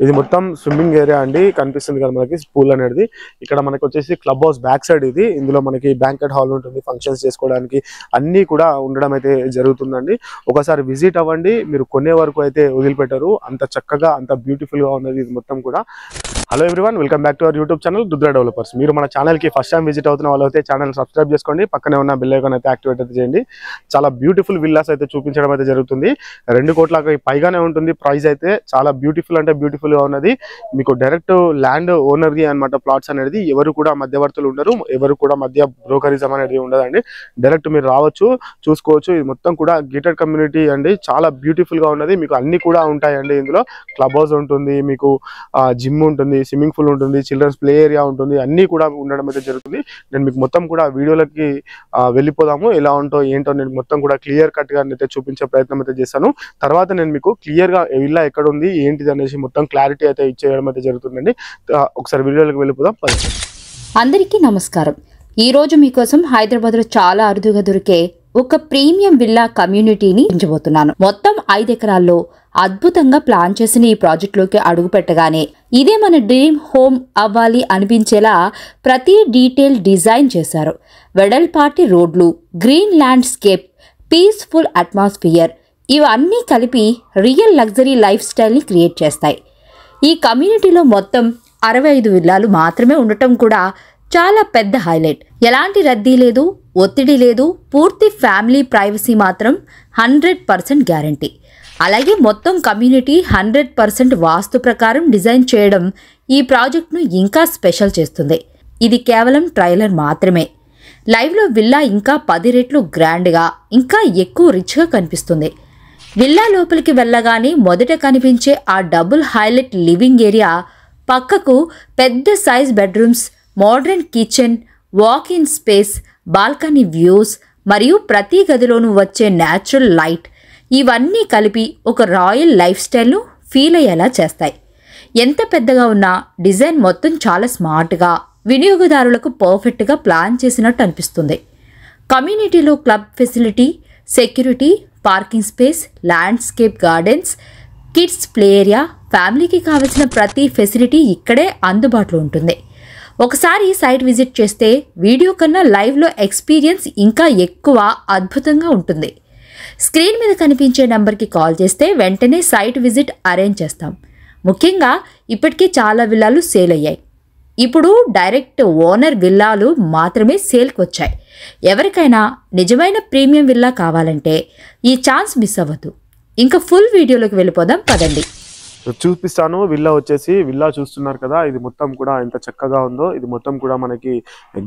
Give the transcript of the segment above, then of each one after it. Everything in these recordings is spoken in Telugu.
ఇది మొత్తం స్విమ్మింగ్ ఏరియా అండి కనిపిస్తుంది కదా మనకి పూల్ అనేది. ఇక్కడ మనకి వచ్చేసి క్లబ్ హౌస్ బ్యాక్ సైడ్ ఇది. ఇందులో మనకి బ్యాంకెట్ హాల్ ఉంటుంది, ఫంక్షన్స్ చేసుకోవడానికి అన్ని కూడా ఉండడం అయితే జరుగుతుందండి. ఒకసారి విజిట్ అవ్వండి, మీరు కొనే వరకు అయితే వదిలిపెట్టరు. అంత చక్కగా అంత బ్యూటిఫుల్ గా ఉన్నది ఇది మొత్తం కూడా. Hello everyone, welcome back to our YouTube channel Rudra developers. మీరు మన ఛానల్ కి ఫస్ట్ టైం విజిట్ అవుతున్న వాళ్ళు అయితే ఛానల్ సబ్స్క్రైబ్ చేసుకోండి, పక్కనే ఉన్న బెల్ ఐకాన్ అయితే యాక్టివేట్ అయితే చేయండి. చాలా బ్యూటిఫుల్ విల్లాస్ అయితే చూపించడం అయితే జరుగుతుంది. 2 కోట్లకి పైగానే ఉంటుంది ప్రైస్ అయితే. చాలా బ్యూటిఫుల్ అంటే బ్యూటిఫుల్ గా ఉన్నది. మీకు డైరెక్ట్ ల్యాండ్ ఓనర్ది అనమాట ప్లాట్స్ అనేది. ఎవరు కూడా మధ్యవర్తులు ఉండరు, ఎవరు కూడా మధ్య బ్రోకరిజం అనేది ఉండదండి. డైరెక్ట్ మీరు రావచ్చు, చూసుకోవచ్చు. ఇది మొత్తం కూడా గేటెడ్ కమ్యూనిటీ అండి. చాలా బ్యూటిఫుల్ గా ఉన్నది. మీకు అన్ని కూడా ఉంటాయండి. ఇందులో క్లబ్ హౌస్ ఉంటుంది, మీకు జిమ్ ఉంటుంది, స్విమ్మింగ్ పూల్ ఉంటుంది, చిల్డ్రన్స్ ప్లే ఏరియా ఉంటుంది, అన్ని కూడా ఉండడం అయితే జరుగుతుంది. నేను మీకు మొత్తం కూడా వీడియోలకి వెళ్ళిపోదాము. ఎలా ఉంటో ఏంటో నేను మొత్తం కూడా క్లియర్ కట్ గా అయితే చూపించే ప్రయత్నం అయితే చేస్తాను. తర్వాత నేను మీకు క్లియర్ గా విల్లా ఎక్కడ ఉంది ఏంటిది అనేసి మొత్తం క్లారిటీ అయితే ఇచ్చేయడం అయితే జరుగుతుందండి. ఒకసారి వీడియోలోకి వెళ్ళిపోదాం. అందరికీ నమస్కారం. ఈ రోజు మీకోసం హైదరాబాద్ లో చాలా అరుదుగా దొరికే ఒక ప్రీమియం విల్లా కమ్యూనిటీని ఎంచబోతున్నాను. మొత్తం 5 ఎకరాల్లో అద్భుతంగా ప్లాన్ చేసిన ఈ ప్రాజెక్ట్ లోకి అడుగు పెట్టగానే ఇదే మన డ్రీమ్ హోమ్ అవ్వాలి అనిపించేలా ప్రతి డీటెయిల్ డిజైన్ చేశారు. వెడల్పాటి రోడ్లు, గ్రీన్ ల్యాండ్స్కేప్, పీస్ఫుల్ అట్మాస్ఫియర్ ఇవన్నీ కలిపి రియల్ లగ్జరీ లైఫ్ స్టైల్ని క్రియేట్ చేస్తాయి. ఈ కమ్యూనిటీలో మొత్తం 65 విల్లాలు మాత్రమే ఉండటం కూడా చాలా పెద్ద హైలైట్. ఎలాంటి రద్దీ లేదు, ఒత్తిడి లేదు, పూర్తి ఫ్యామిలీ ప్రైవసీ మాత్రం 100% గ్యారంటీ. అలాగే మొత్తం కమ్యూనిటీ 100% వాస్తు ప్రకారం డిజైన్ చేయడం ఈ ప్రాజెక్ట్ను ఇంకా స్పెషల్ చేస్తుంది. ఇది కేవలం ట్రైలర్ మాత్రమే. లైవ్లో విల్లా ఇంకా 10 రెట్లు గ్రాండ్గా, ఇంకా ఎక్కువ రిచ్గా కనిపిస్తుంది. విల్లా లోపలికి వెళ్ళగానే మొదట కనిపించే ఆ డబుల్ హైలైట్ లివింగ్ ఏరియా, పక్కకు పెద్ద size bedrooms, modern kitchen, walk in space, balcony views మరియు ప్రతి గదిలోనూ వచ్చే న్యాచురల్ లైట్ ఇవన్నీ కలిపి ఒక రాయల్ లైఫ్ స్టైల్ను ఫీల్ అయ్యేలా చేస్తాయి. ఎంత పెద్దగా ఉన్నా డిజైన్ మొత్తం చాలా స్మార్ట్గా, వినియోగదారులకు పర్ఫెక్ట్గా ప్లాన్ చేసినట్టు అనిపిస్తుంది. కమ్యూనిటీలో club facility, security, parking space, landscape gardens, kids play area, ఫ్యామిలీకి కావలసిన ప్రతి ఫెసిలిటీ ఇక్కడే అందుబాటులో ఉంటుంది. ఒకసారి సైట్ విజిట్ చేస్తే వీడియో కన్నా లైవ్లో ఎక్స్పీరియన్స్ ఇంకా ఎక్కువ అద్భుతంగా ఉంటుంది. స్క్రీన్ మీద కనిపించే నెంబర్కి కాల్ చేస్తే వెంటనే సైట్ విజిట్ అరేంజ్ చేస్తాం. ముఖ్యంగా ఇప్పటికే చాలా విల్లాలు సేల్ అయ్యాయి. ఇప్పుడు డైరెక్ట్ ఓనర్ విల్లాలు మాత్రమే సేల్కి వచ్చాయి. ఎవరికైనా నిజమైన ప్రీమియం విల్లా కావాలంటే ఈ ఛాన్స్ మిస్ అవ్వద్దు. ఇంకా ఫుల్ వీడియోలోకి వెళ్ళిపోదాం పదండి. చూపిస్తాను. విల్లా చూస్తున్నారు కదా, ఇది మొత్తం కూడా ఎంత చక్కగా ఉందో. ఇది మొత్తం కూడా మనకి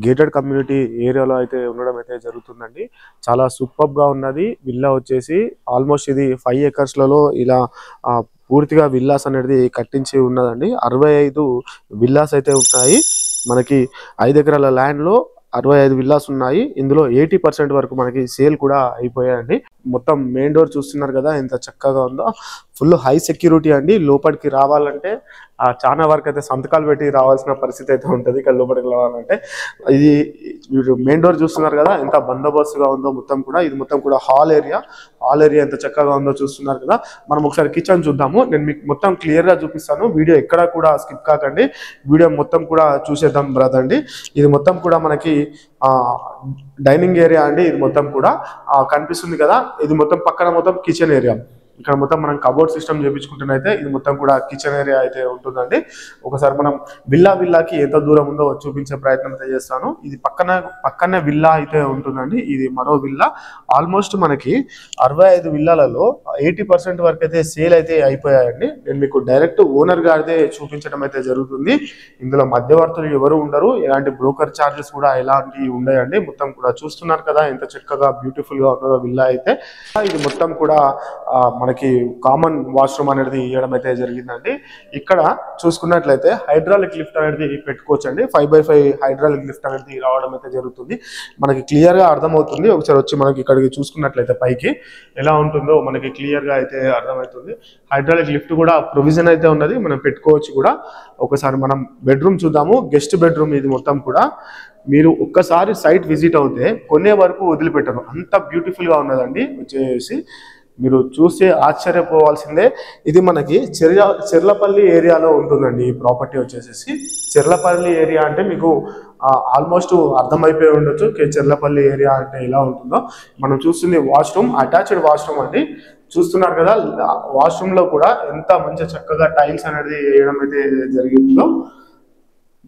గేటెడ్ కమ్యూనిటీ ఏరియాలో అయితే ఉండడం అయితే జరుగుతుందండి. చాలా సూపర్ గా ఉన్నది. విల్లా వచ్చేసి ఆల్మోస్ట్ ఇది 5 ఎకర్స్లలో ఇలా పూర్తిగా విల్లాస్ అనేది కట్టించి ఉన్నదండి. 65 విల్లాస్ అయితే ఉన్నాయి. మనకి 5 ఎకరాల ల్యాండ్ లో 65 విల్లాస్ ఉన్నాయి. ఇందులో 80% వరకు మనకి సేల్ కూడా అయిపోయాయండి. మొత్తం మెయిన్ డోర్ చూస్తున్నారు కదా ఎంత చక్కగా ఉందో. ఫుల్ హై సెక్యూరిటీ అండి. లోపలికి రావాలంటే చాలా వరకు అయితే సంతకాలు పెట్టి రావాల్సిన పరిస్థితి అయితే ఉంటుంది ఇక్కడ లోపలికి రావాలంటే. ఇది మెయిన్ డోర్ చూస్తున్నారు కదా ఎంత బందోబస్తుగా ఉందో మొత్తం కూడా. ఇది మొత్తం కూడా హాల్ ఏరియా ఎంత చక్కగా ఉందో చూస్తున్నారు కదా. మనం ఒకసారి కిచెన్ చూద్దాము. నేను మీకు మొత్తం క్లియర్ గా చూపిస్తాను. వీడియో ఎక్కడ కూడా స్కిప్ కాకండి, వీడియో మొత్తం కూడా చూసేద్దాం బ్రదండి. ఇది మొత్తం కూడా మనకి డైనింగ్ ఏరియా అండి. ఇది మొత్తం కూడా కనిపిస్తుంది కదా. ఇది మొత్తం పక్కన మొత్తం కిచెన్ ఏరియా. ఇక్కడ మొత్తం మనం కబోర్డ్ సిస్టమ్ చేయించుకుంటున్నైతే ఇది మొత్తం కూడా కిచెన్ ఏరియా అయితే ఉంటుందండి. ఒకసారి మనం విల్లాకి ఎంత దూరం ఉందో చూపించే ప్రయత్నం అయితే చేస్తాను. ఇది పక్కనే విల్లా అయితే ఉంటుందండి. ఇది మరో విల్లా. ఆల్మోస్ట్ మనకి 65 విల్లాలలో 80% వరకు అయితే సేల్ అయితే అయిపోయాయండి. నేను మీకు డైరెక్ట్ ఓనర్ గారిదే చూపించడం అయితే జరుగుతుంది. ఇందులో మధ్యవర్తులు ఎవరు ఉండరు, ఎలాంటి బ్రోకర్ ఛార్జెస్ కూడా ఎలాంటివి ఉండయండి. మొత్తం కూడా చూస్తున్నారు కదా ఎంత చక్కగా బ్యూటిఫుల్ గా ఉన్నదో విల్లా అయితే. ఇది మొత్తం కూడా మనకి కామన్ వాష్రూమ్ అనేది ఇవ్వడం అయితే జరిగిందండి. ఇక్కడ చూసుకున్నట్లయితే హైడ్రాలిక్ లిఫ్ట్ అనేది పెట్టుకోవచ్చు అండి. 5x5 హైడ్రాలిక్ లిఫ్ట్ అనేది రావడం అయితే జరుగుతుంది. మనకి క్లియర్ గా అర్థమవుతుంది. ఒకసారి వచ్చి మనకి ఇక్కడికి చూసుకున్నట్లయితే పైకి ఎలా ఉంటుందో మనకి క్లియర్ గా అయితే అర్థమవుతుంది. హైడ్రాలిక్ లిఫ్ట్ కూడా ప్రొవిజన్ అయితే ఉన్నది, మనం పెట్టుకోవచ్చు కూడా. ఒకసారి మనం బెడ్రూమ్ చూద్దాము. గెస్ట్ బెడ్రూమ్ ఇది మొత్తం కూడా. మీరు ఒక్కసారి సైట్ విజిట్ అవుతే కొనే వరకు వదిలిపెట్టరు, అంత బ్యూటిఫుల్ గా ఉన్నదండి. వచ్చేసి మీరు చూస్తే ఆశ్చర్యపోవాల్సిందే. ఇది మనకి చెర్లపల్లి ఏరియాలో ఉంటుందండి ఈ ప్రాపర్టీ వచ్చేసి. చెర్లపల్లి ఏరియా అంటే మీకు ఆల్మోస్ట్ అర్థమైపోయి ఉండొచ్చు చెర్లపల్లి ఏరియా అంటే ఎలా ఉంటుందో. మనం చూస్తుంది వాష్రూమ్, అటాచ్డ్ వాష్రూమ్ అండి. చూస్తున్నారు కదా, వాష్రూమ్ లో కూడా ఎంత మంచి చక్కగా టైల్స్ అనేది వేయడం అయితే జరిగిందో.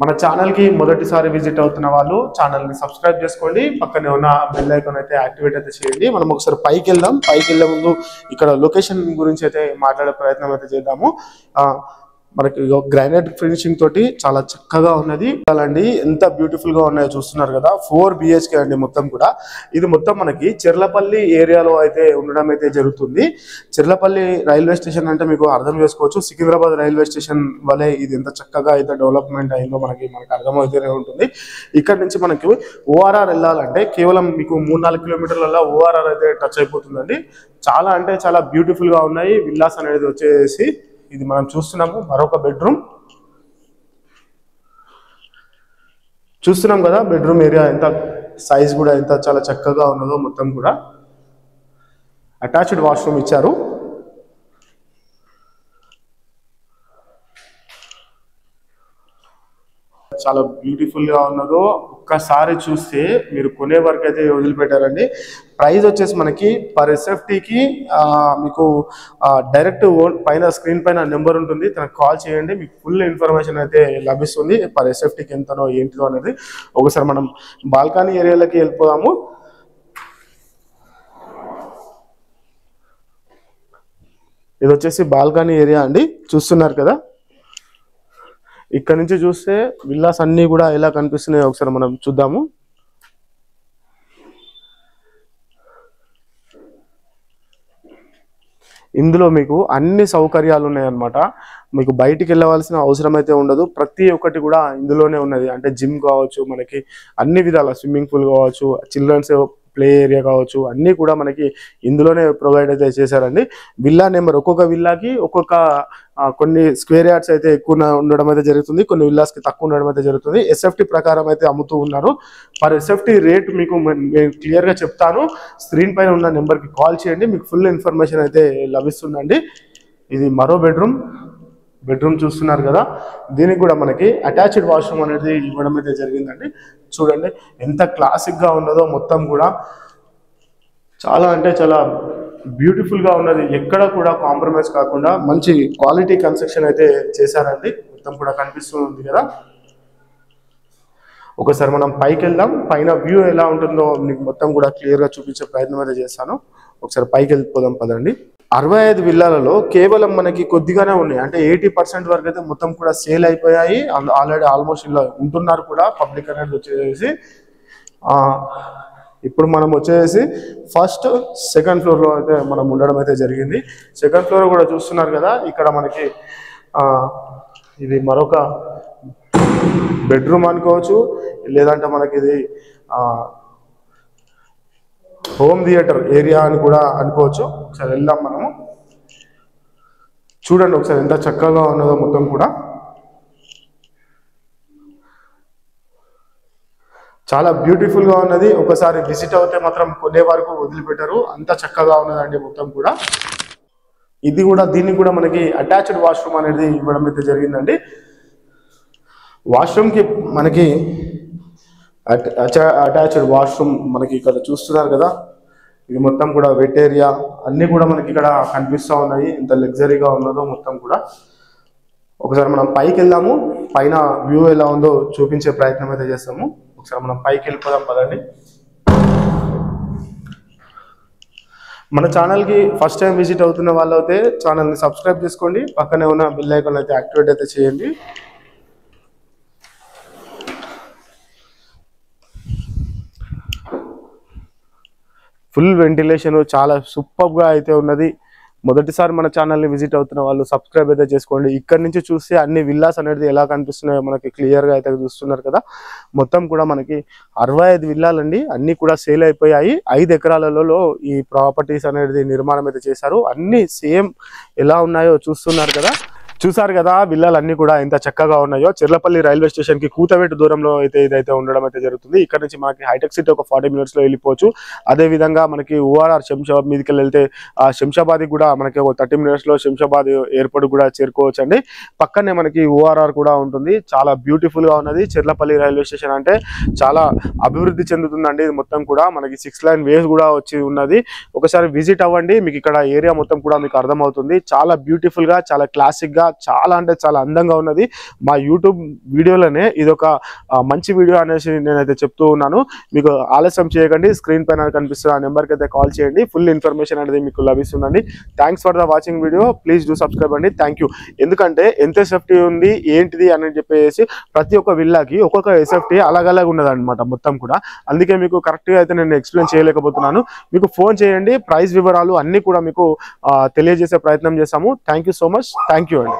మన ఛానల్ కి మొదటిసారి విజిట్ అవుతున్న వాళ్ళు ఛానల్ ని సబ్స్క్రైబ్ చేసుకోండి, పక్కనే ఉన్న బెల్ ఐకాన్ అయితే యాక్టివేట్ అయితే చేయండి. మనం ఒకసారి పైకి వెళ్దాం. పైకి వెళ్ళే ముందు ఇక్కడ లొకేషన్ గురించి అయితే మాట్లాడే ప్రయత్నం అయితే చేద్దాము. మనకి గ్రానైట్ ఫినిషింగ్ తోటి చాలా చక్కగా ఉన్నది అండి. ఎంత బ్యూటిఫుల్ గా ఉన్నాయో చూస్తున్నారు కదా. 4 BHK అండి మొత్తం కూడా. ఇది మొత్తం మనకి చెర్లపల్లి ఏరియాలో అయితే ఉండడం అయితే జరుగుతుంది. చెర్లపల్లి రైల్వే స్టేషన్ అంటే మీకు అర్థం చేసుకోవచ్చు, సికింద్రాబాద్ రైల్వే స్టేషన్ వలె ఇది ఎంత చక్కగా అయితే డెవలప్మెంట్ అయిందో మనకి అర్థమవుతూనే ఉంటుంది. ఇక్కడ నుంచి మనకి ORR వెళ్ళాలంటే కేవలం మీకు 3-4 కిలోమీటర్లలో ORR అయితే టచ్ అయిపోతుందండి. చాలా అంటే చాలా బ్యూటిఫుల్ గా ఉన్నాయి విల్లాస్ అనేది వచ్చేసి. ఇది మనం చూస్తున్నాము మరొక బెడ్రూమ్. చూస్తున్నాం కదా బెడ్రూమ్ ఏరియా ఎంత సైజ్ కూడా ఎంత చాలా చక్కగా ఉన్నదో. మొత్తం కూడా అటాచ్డ్ వాష్రూమ్ ఇచ్చారు. చాలా బ్యూటిఫుల్ గా ఉన్నదో. ఒక్కసారి చూస్తే మీరు కొనే వరకు అయితే వదిలిపెట్టారండి. ప్రైస్ వచ్చేసి మనకి పర్ SFTకి మీకు డైరెక్ట్ పైన స్క్రీన్ పైన నెంబర్ ఉంటుంది, తనకు కాల్ చేయండి, మీకు ఫుల్ ఇన్ఫర్మేషన్ అయితే లభిస్తుంది పర్ SFTకి ఎంతనో ఏంటిదో అనేది. ఒకసారి మనం బాల్కనీ ఏరియాలకి వెళ్ళిపోదాము. ఇది వచ్చేసి బాల్కనీ ఏరియా అండి. చూస్తున్నారు కదా, ఇక్కడ నుంచి చూస్తే విల్లాస్ అన్ని కూడా ఎలా కనిపిస్తున్నాయో ఒకసారి మనం చూద్దాము. ఇందులో మీకు అన్ని సౌకర్యాలు ఉన్నాయన్నమాట. మీకు బయటికి వెళ్ళవలసిన అవసరం అయితే ఉండదు. ప్రతి ఒక్కటి కూడా ఇందులోనే ఉన్నది. అంటే జిమ్ కావచ్చు, మనకి అన్ని విధాల స్విమ్మింగ్ పూల్ కావచ్చు, చిల్డ్రన్స్ ప్లే ఏరియా కావచ్చు, అన్నీ కూడా మనకి ఇందులోనే ప్రొవైడ్ అయితే చేశారండి. విల్లా నెంబర్ ఒక్కొక్క విల్లాకి ఒక్కొక్క కొన్ని స్క్వేర్ యార్డ్స్ అయితే ఎక్కువ ఉండడం అయితే జరుగుతుంది, కొన్ని విల్లాస్కి తక్కువ ఉండడం అయితే జరుగుతుంది. SFT ప్రకారం అయితే అమ్ముతూ ఉన్నారు. పర్ SFT రేట్ మీకు నేను క్లియర్గా చెప్తాను. స్క్రీన్ పైన ఉన్న నెంబర్కి కాల్ చేయండి, మీకు ఫుల్ ఇన్ఫర్మేషన్ అయితే లభిస్తుందండి. ఇది మరో బెడ్రూమ్ చూస్తున్నారు కదా. దీనికి కూడా మనకి అటాచ్డ్ వాష్రూమ్ అనేది ఇవ్వడం అయితే జరిగిందండి. చూడండి ఎంత క్లాసిక్గా ఉన్నదో. మొత్తం కూడా చాలా అంటే చాలా బ్యూటిఫుల్గా ఉన్నది. ఎక్కడ కూడా కాంప్రమైజ్ కాకుండా మంచి క్వాలిటీ కన్స్ట్రక్షన్ అయితే చేశారండి. మొత్తం కూడా కనిపిస్తుంది కదా. ఒకసారి మనం పైకి వెళ్దాం. పైన వ్యూ ఎలా ఉంటుందో మీకు మొత్తం కూడా క్లియర్గా చూపించే ప్రయత్నం అయితే చేస్తాను. ఒకసారి పైకి వెళ్ళిపోదాం పదండి. 65 విల్లాలలో కేవలం మనకి కొద్దిగానే ఉన్నాయి. అంటే 80% వరకు అయితే మొత్తం కూడా సేల్ అయిపోయాయి. ఆల్రెడీ ఆల్మోస్ట్ ఇలా ఉంటున్నారు కూడా పబ్లిక్ అనేది వచ్చేసి. ఇప్పుడు మనం వచ్చేసి ఫస్ట్ సెకండ్ ఫ్లోర్లో అయితే మనం ఉండడం అయితే జరిగింది. సెకండ్ ఫ్లోర్ కూడా చూస్తున్నారు కదా. ఇక్కడ మనకి ఇది మరొక బెడ్రూమ్ అనుకోవచ్చు, లేదంటే మనకి ఇది హోమ్ థియేటర్ ఏరియా అని కూడా అనుకోవచ్చు. ఒకసారి వెళ్దాం మనము. చూడండి ఒకసారి ఎంత చక్కగా ఉన్నదో మొత్తం కూడా. చాలా బ్యూటిఫుల్ గా ఉన్నది. ఒకసారి విజిట్ అవుతే మాత్రం కొనే వరకు వదిలిపెట్టారు, అంత చక్కగా ఉన్నదండి మొత్తం కూడా. ఇది కూడా దీనికి కూడా మనకి అటాచ్డ్ వాష్రూమ్ అనేది ఇవ్వడం అయితే జరిగిందండి. వాష్రూమ్ కి మనకి అటాచ్డ్ వాష్రూమ్ మనకి ఇక్కడ చూస్తున్నారు కదా. ఇది మొత్తం కూడా వెట్ ఏరియా అన్నీ కూడా మనకి ఇక్కడ కనిపిస్తూ ఉన్నాయి. ఎంత లగ్జరీగా ఉన్నదో మొత్తం కూడా. ఒకసారి మనం పైకి వెళ్దాము. పైన వ్యూ ఎలా ఉందో చూపించే ప్రయత్నం అయితే చేస్తాము. ఒకసారి మనం పైకి వెళ్ళిపోదాం పదండి. మన ఛానల్కి ఫస్ట్ టైం విజిట్ అవుతున్న వాళ్ళు అయితే ఛానల్ని సబ్స్క్రైబ్ చేసుకోండి, పక్కనే ఉన్న బెల్ ఐకాన్ అయితే యాక్టివేట్ అయితే చేయండి. ఫుల్ వెంటిలేషన్ చాలా సూపర్గా అయితే ఉన్నది. మొదటిసారి మన ఛానల్ని విజిట్ అవుతున్న వాళ్ళు సబ్స్క్రైబ్ అయితే చేసుకోండి. ఇక్కడ నుంచి చూస్తే అన్ని విల్లాస్ అనేది ఎలా కనిపిస్తున్నాయో మనకి క్లియర్గా అయితే చూస్తున్నారు కదా. మొత్తం కూడా మనకి 65 విల్లాలండి. అన్నీ కూడా సేల్ అయిపోయాయి. 5 ఎకరాలలో ఈ ప్రాపర్టీస్ అనేది నిర్మాణం అయితే చేశారు. అన్నీ సేమ్ ఎలా ఉన్నాయో చూస్తున్నారు కదా. చూసారు కదా విల్లాలన్నీ కూడా ఎంత చక్కగా ఉన్నాయో. చెర్లపల్లి రైల్వే స్టేషన్ కి కూతవేటు దూరంలో అయితే ఇదైతే ఉండడం అయితే జరుగుతుంది. ఇక్కడ నుంచి మనకి హైటెక్ సిటీ ఒక 40 minutes లో వెళ్ళిపోవచ్చు. అదే విధంగా మనకి ORR శంషాబాద్ మీదకి వెళ్తే శంషాబాద్ కూడా మనకి ఒక 30 minutes లో శంషాబాద్ ఎయిర్పోర్ట్ కూడా చేరుకోవచ్చు అండి. పక్కనే మనకి ORR కూడా ఉంటుంది. చాలా బ్యూటిఫుల్ గా ఉన్నది. చెర్లపల్లి రైల్వే స్టేషన్ అంటే చాలా అభివృద్ధి చెందుతుందండి. ఇది మొత్తం కూడా మనకి 6 lane వేస్ కూడా వచ్చి ఉన్నది. ఒకసారి విజిట్ అవ్వండి, మీకు ఇక్కడ ఏరియా మొత్తం కూడా మీకు అర్థమవుతుంది. చాలా బ్యూటిఫుల్ గా, చాలా క్లాసిక్ గా, చాలా అంటే చాలా అందంగా ఉన్నది. మా యూట్యూబ్ వీడియోలోనే ఇదొక మంచి వీడియో అనేసి నేనైతే చెప్తూ ఉన్నాను. మీకు ఆలస్యం చేయకండి, స్క్రీన్ పైన కనిపిస్తున్న ఆ నెంబర్కి అయితే కాల్ చేయండి. ఫుల్ ఇన్ఫర్మేషన్ అనేది మీకు లభిస్తుందండి. Thanks for the watching video. Please do subscribe అండి. Thank you. ఎందుకంటే ఎంత సేఫ్టీ ఉంది ఏంటిది అని చెప్పేసి ప్రతి ఒక్క విల్లాకి ఒక్కొక్క సేఫ్టీ అలాగలాగా ఉన్నదన్నమాట మొత్తం కూడా. అందుకే మీకు కరెక్ట్గా అయితే నేను ఎక్స్ప్లెయిన్ చేయలేకపోతున్నాను. మీకు ఫోన్ చేయండి, ప్రైస్ వివరాలు అన్నీ కూడా మీకు తెలియజేసే ప్రయత్నం చేస్తాము. Thank you so much. Thank you అండి.